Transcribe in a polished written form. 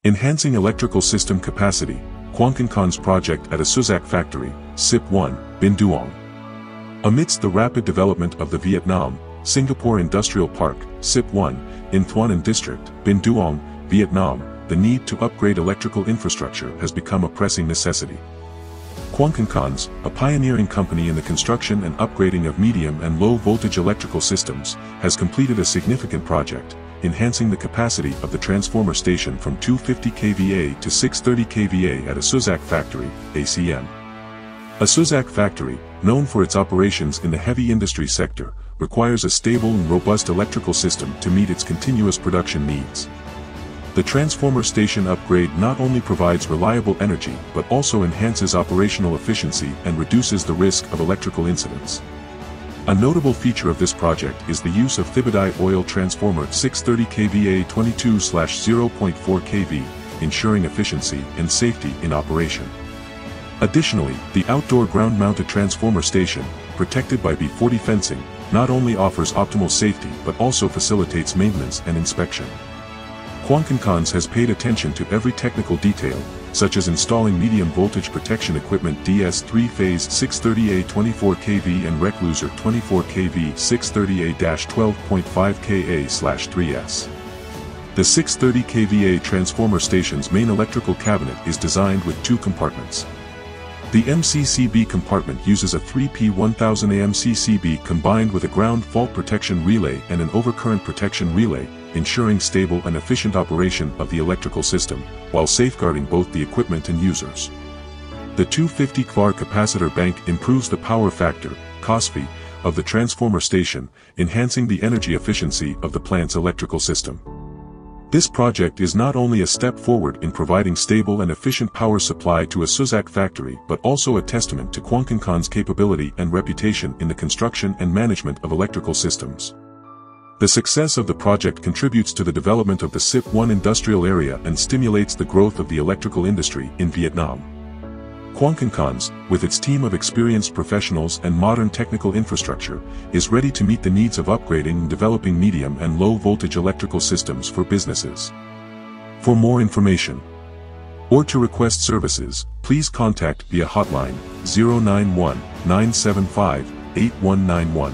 Enhancing Electrical System Capacity, Quanganhcons Project at Asuzac Factory, Vsip, Binh Duong. Amidst the rapid development of the Vietnam, Singapore Industrial Park, Vsip, in Thuan An District, Binh Duong, Vietnam, the need to upgrade electrical infrastructure has become a pressing necessity. Quanganhcons, a pioneering company in the construction and upgrading of medium and low voltage electrical systems, has completed a significant project, enhancing the capacity of the transformer station from 250 kVA to 630 kVA at Asuzac Factory, ACM. Asuzac Factory, known for its operations in the heavy industry sector, requires a stable and robust electrical system to meet its continuous production needs. The transformer station upgrade not only provides reliable energy but also enhances operational efficiency and reduces the risk of electrical incidents. A notable feature of this project is the use of Thibidi oil transformer 630 kVA 22/0.4 kV, ensuring efficiency and safety in operation. Additionally, the outdoor ground-mounted transformer station, protected by B40 fencing, not only offers optimal safety but also facilitates maintenance and inspection. Quanganhcons has paid attention to every technical detail, such as installing medium voltage protection equipment DS 3-phase 630A 24 kV and recluser 24 kV 630A-12.5 kA/3S. The 630 kVA transformer station's main electrical cabinet is designed with two compartments. The MCCB compartment uses a 3P1000A MCCB combined with a ground fault protection relay and an overcurrent protection relay, ensuring stable and efficient operation of the electrical system, while safeguarding both the equipment and users. The 250 kVAR capacitor bank improves the power factor, (COSFI), of the transformer station, enhancing the energy efficiency of the plant's electrical system. This project is not only a step forward in providing stable and efficient power supply to Asuzac Factory but also a testament to Quanganhcons' capability and reputation in the construction and management of electrical systems. The success of the project contributes to the development of the Vsip industrial area and stimulates the growth of the electrical industry in Vietnam. Quanganhcons, with its team of experienced professionals and modern technical infrastructure, is ready to meet the needs of upgrading and developing medium and low voltage electrical systems for businesses. For more information or to request services, please contact via hotline 091 975 8191.